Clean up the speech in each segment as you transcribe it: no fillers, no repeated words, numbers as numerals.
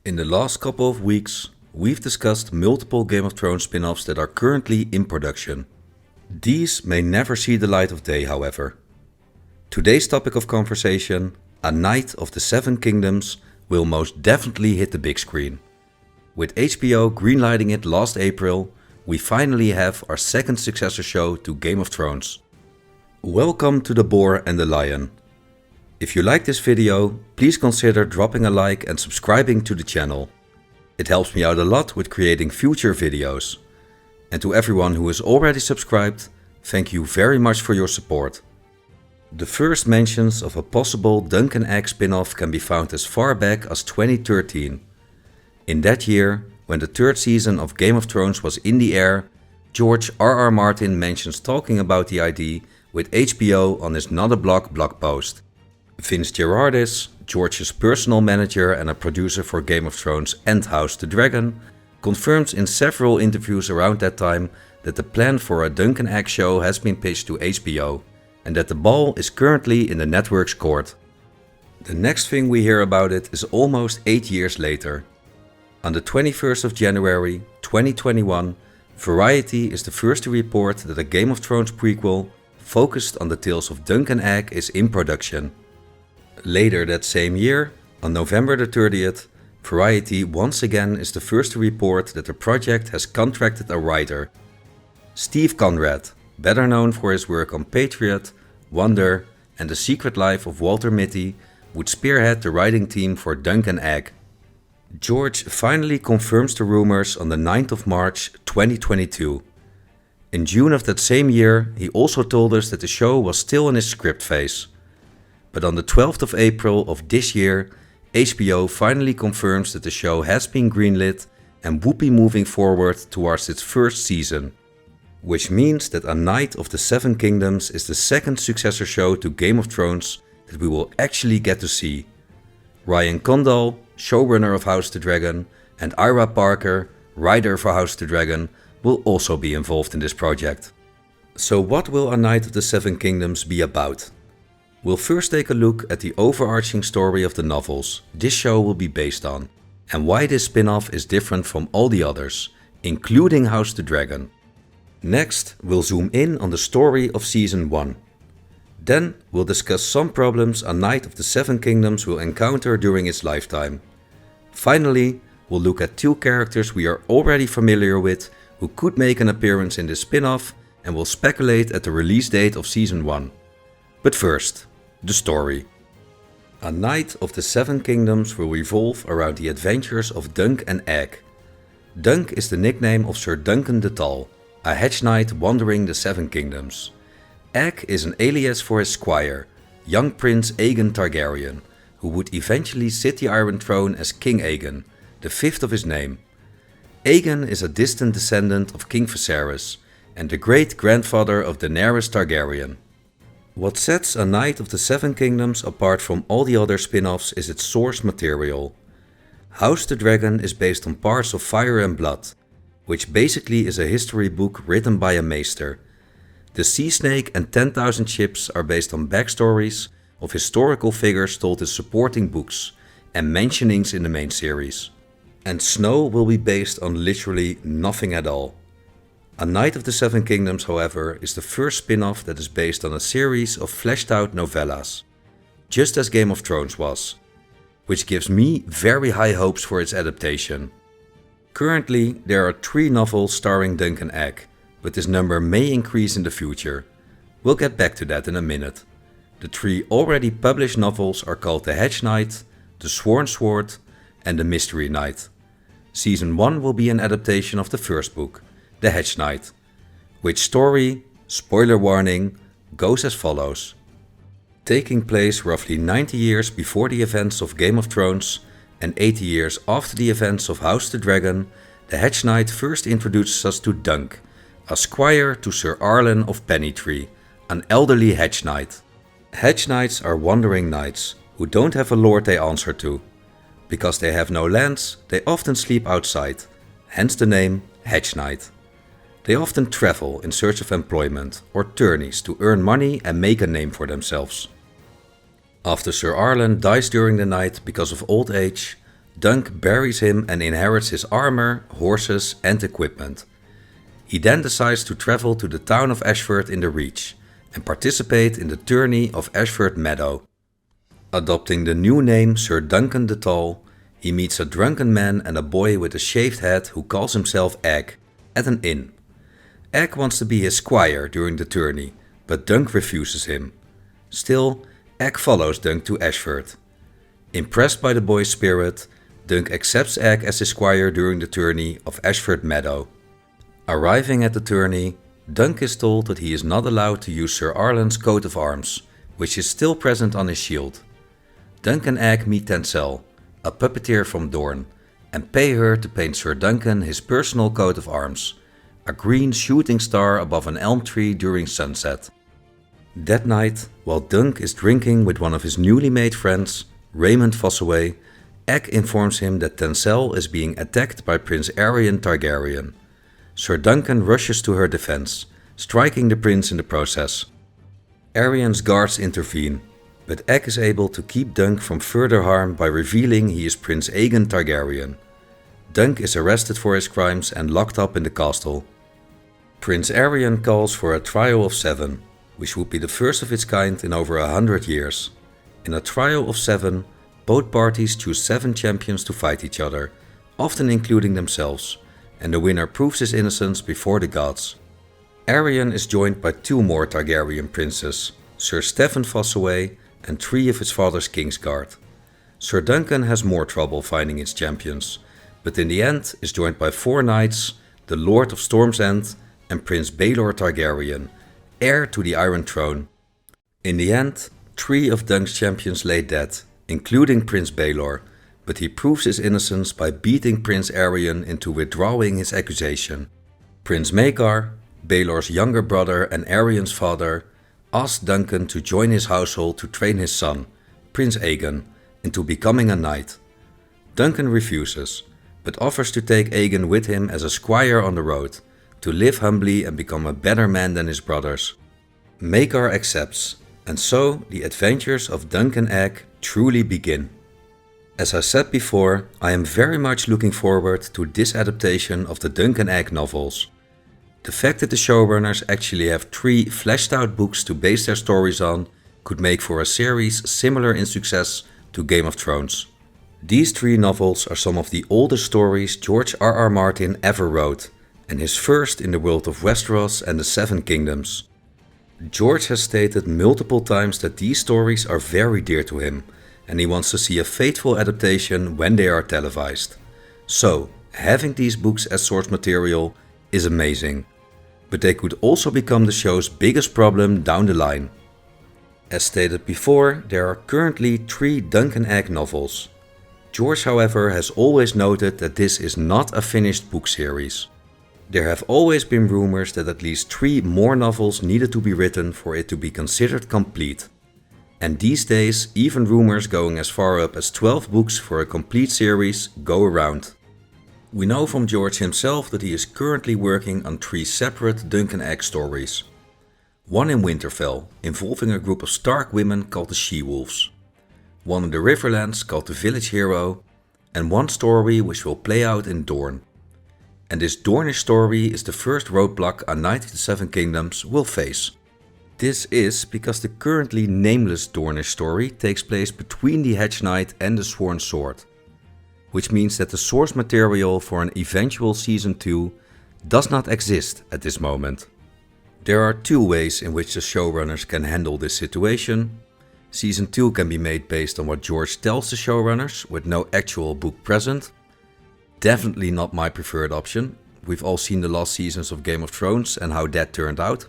In the last couple of weeks, we've discussed multiple Game of Thrones spin-offs that are currently in production. These may never see the light of day, however. Today's topic of conversation, A Knight of the Seven Kingdoms, will most definitely hit the big screen. With HBO greenlighting it last April, we finally have our second successor show to Game of Thrones. Welcome to The Boar and the Lion. If you like this video, please consider dropping a like and subscribing to the channel. It helps me out a lot with creating future videos. And to everyone who is already subscribed, thank you very much for your support. The first mentions of a possible Dunk and Egg spin-off can be found as far back as 2013. In that year, when the third season of Game of Thrones was in the air, George R.R. Martin mentions talking about the idea with HBO on his Not a Blog blog post. Vince Gerardis, George's personal manager and a producer for Game of Thrones and House the Dragon, confirms in several interviews around that time that the plan for a Dunk and Egg show has been pitched to HBO and that the ball is currently in the network's court. The next thing we hear about it is almost 8 years later. On the 21st of January 2021, Variety is the first to report that a Game of Thrones prequel focused on the tales of Dunk and Egg is in production. Later that same year, on November the 30th, Variety once again is the first to report that the project has contracted a writer. Steve Conrad, better known for his work on Patriot, Wonder and The Secret Life of Walter Mitty, would spearhead the writing team for Dunk and Egg. George finally confirms the rumors on the 9th of March 2022. In June of that same year, he also told us that the show was still in its script phase. But on the 12th of April of this year, HBO finally confirms that the show has been greenlit and would be moving forward towards its first season. Which means that A Knight of the Seven Kingdoms is the second successor show to Game of Thrones that we will actually get to see. Ryan Condal, showrunner of House the Dragon, and Ira Parker, writer for House the Dragon, will also be involved in this project. So what will A Knight of the Seven Kingdoms be about? We'll first take a look at the overarching story of the novels this show will be based on, and why this spin-off is different from all the others, including House the Dragon. Next, we'll zoom in on the story of Season 1. Then, we'll discuss some problems A Knight of the Seven Kingdoms will encounter during its lifetime. Finally, we'll look at two characters we are already familiar with who could make an appearance in this spin-off, and we'll speculate at the release date of Season 1. But first, the story. A Knight of the Seven Kingdoms will revolve around the adventures of Dunk and Egg. Dunk is the nickname of Sir Duncan the Tall, a hedge knight wandering the Seven Kingdoms. Egg is an alias for his squire, young Prince Aegon Targaryen, who would eventually sit the Iron Throne as King Aegon, the fifth of his name. Aegon is a distant descendant of King Viserys and the great-grandfather of Daenerys Targaryen. What sets A Knight of the Seven Kingdoms apart from all the other spin-offs is its source material. House the Dragon is based on parts of Fire and Blood, which basically is a history book written by a maester. The Sea Snake and 10,000 Ships are based on backstories of historical figures told in supporting books and mentionings in the main series. And Snow will be based on literally nothing at all. A Knight of the Seven Kingdoms, however, is the first spin-off that is based on a series of fleshed out novellas, just as Game of Thrones was, which gives me very high hopes for its adaptation. Currently, there are 3 novels starring Dunk and Egg, but this number may increase in the future. We'll get back to that in a minute. The 3 already published novels are called The Hedge Knight, The Sworn Sword and The Mystery Knight. Season 1 will be an adaptation of the first book, The Hedge Knight, which story, spoiler warning, goes as follows. Taking place roughly 90 years before the events of Game of Thrones and 80 years after the events of House the Dragon, the Hedge Knight first introduces us to Dunk, a squire to Sir Arlen of Pennytree, an elderly hedge knight. Hedge knights are wandering knights who don't have a lord they answer to. Because they have no lands, they often sleep outside, hence the name Hedge Knight. They often travel in search of employment or tourneys to earn money and make a name for themselves. After Sir Arlen dies during the night because of old age, Dunk buries him and inherits his armor, horses and equipment. He then decides to travel to the town of Ashford in the Reach and participate in the tourney of Ashford Meadow. Adopting the new name Sir Duncan the Tall, he meets a drunken man and a boy with a shaved head who calls himself Egg at an inn. Egg wants to be his squire during the tourney, but Dunk refuses him. Still, Egg follows Dunk to Ashford. Impressed by the boy's spirit, Dunk accepts Egg as his squire during the tourney of Ashford Meadow. Arriving at the tourney, Dunk is told that he is not allowed to use Sir Arlan's coat of arms, which is still present on his shield. Dunk and Egg meet Tencel, a puppeteer from Dorne, and pay her to paint Sir Duncan his personal coat of arms, a green shooting star above an elm tree during sunset. That night, while Dunk is drinking with one of his newly made friends, Raymond Fossaway, Egg informs him that Tencel is being attacked by Prince Aerion Targaryen. Sir Duncan rushes to her defense, striking the prince in the process. Aerion's guards intervene, but Egg is able to keep Dunk from further harm by revealing he is Prince Aegon Targaryen. Dunk is arrested for his crimes and locked up in the castle. Prince Aerion calls for a trial of 7, which would be the first of its kind in over 100 years. In a trial of 7, both parties choose 7 champions to fight each other, often including themselves, and the winner proves his innocence before the gods. Aerion is joined by 2 more Targaryen princes, Sir Stephen Fossaway and 3 of his father's Kingsguard. Sir Duncan has more trouble finding his champions, but in the end is joined by 4 knights, the Lord of Storm's End and Prince Baelor Targaryen, heir to the Iron Throne. In the end, 3 of Dunk's champions lay dead, including Prince Baelor, but he proves his innocence by beating Prince Aerion into withdrawing his accusation. Prince Maekar, Baelor's younger brother and Aerion's father, asks Duncan to join his household to train his son, Prince Aegon, into becoming a knight. Duncan refuses, but offers to take Aegon with him as a squire on the road, to live humbly and become a better man than his brothers. Maekar accepts, and so the adventures of Dunk and Egg truly begin. As I said before, I am very much looking forward to this adaptation of the Dunk and Egg novels. The fact that the showrunners actually have 3 fleshed out books to base their stories on could make for a series similar in success to Game of Thrones. These 3 novels are some of the oldest stories George R.R. Martin ever wrote, and his first in the world of Westeros and the Seven Kingdoms. George has stated multiple times that these stories are very dear to him, and he wants to see a faithful adaptation when they are televised. So, having these books as source material is amazing, but they could also become the show's biggest problem down the line. As stated before, there are currently 3 Dunk and Egg novels. George, however, has always noted that this is not a finished book series. There have always been rumors that at least 3 more novels needed to be written for it to be considered complete. And these days, even rumors going as far up as 12 books for a complete series go around. We know from George himself that he is currently working on 3 separate Dunk and Egg stories. One in Winterfell, involving a group of Stark women called the She-Wolves. One in the Riverlands called the Village Hero, and one story which will play out in Dorne. And this Dornish story is the first roadblock a Knight of the Seven Kingdoms will face. This is because the currently nameless Dornish story takes place between the Hedge Knight and the Sworn Sword, which means that the source material for an eventual Season 2 does not exist at this moment. There are 2 ways in which the showrunners can handle this situation. Season 2 can be made based on what George tells the showrunners with no actual book present. Definitely not my preferred option. We've all seen the last seasons of Game of Thrones and how that turned out.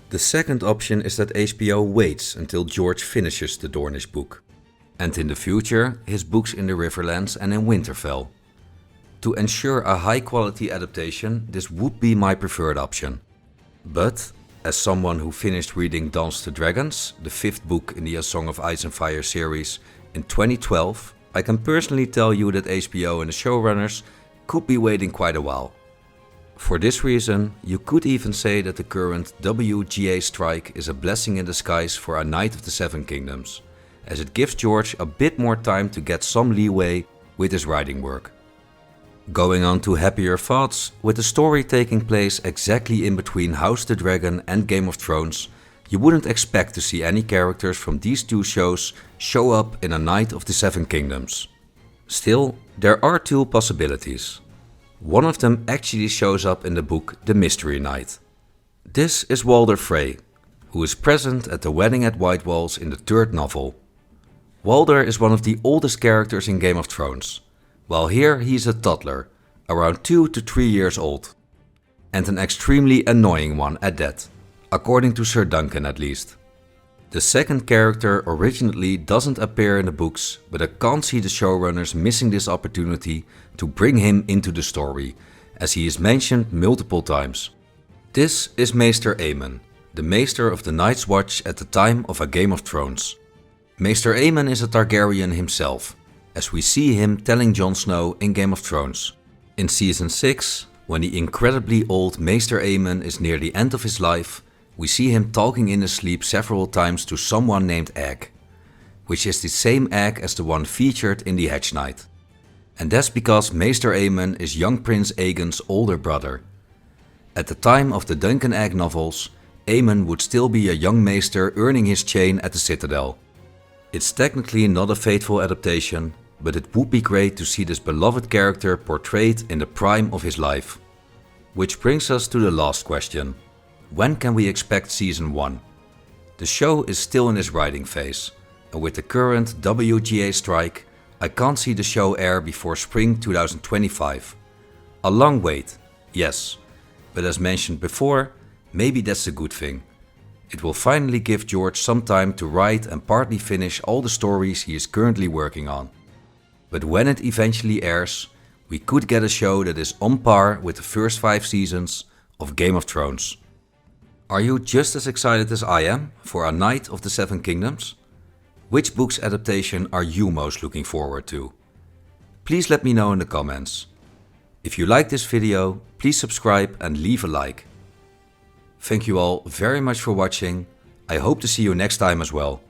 The second option is that HBO waits until George finishes the Dornish book, and in the future his books in the Riverlands and in Winterfell. To ensure a high quality adaptation, this would be my preferred option. But, as someone who finished reading Dance to Dragons, the 5th book in the A Song of Ice and Fire series, in 2012, I can personally tell you that HBO and the showrunners could be waiting quite a while. For this reason, you could even say that the current WGA strike is a blessing in disguise for a Knight of the Seven Kingdoms, as it gives George a bit more time to get some leeway with his writing work. Going on to happier thoughts, with the story taking place exactly in between House of the Dragon and Game of Thrones, you wouldn't expect to see any characters from these two shows show up in A Knight of the Seven Kingdoms. Still, there are two possibilities. One of them actually shows up in the book The Mystery Knight. This is Walder Frey, who is present at the wedding at White Walls in the third novel. Walder is one of the oldest characters in Game of Thrones, while here he is a toddler, around 2 to 3 years old. And an extremely annoying one at that, according to Sir Duncan at least. The second character originally doesn't appear in the books, but I can't see the showrunners missing this opportunity to bring him into the story, as he is mentioned multiple times. This is Maester Aemon, the Maester of the Night's Watch at the time of A Game of Thrones. Maester Aemon is a Targaryen himself, as we see him telling Jon Snow in Game of Thrones. In Season 6, when the incredibly old Maester Aemon is near the end of his life, we see him talking in his sleep several times to someone named Egg, which is the same Egg as the one featured in The Hedge Knight. And that's because Maester Aemon is young Prince Aegon's older brother. At the time of the Duncan Egg novels, Aemon would still be a young maester earning his chain at the Citadel. It's technically not a faithful adaptation, but it would be great to see this beloved character portrayed in the prime of his life. Which brings us to the last question. When can we expect Season 1? The show is still in its writing phase, and with the current WGA strike, I can't see the show air before spring 2025. A long wait, yes, but as mentioned before, maybe that's a good thing. It will finally give George some time to write and partly finish all the stories he is currently working on. But when it eventually airs, we could get a show that is on par with the first 5 seasons of Game of Thrones. Are you just as excited as I am for A Knight of the Seven Kingdoms? Which book's adaptation are you most looking forward to? Please let me know in the comments. If you like this video, please subscribe and leave a like. Thank you all very much for watching. I hope to see you next time as well.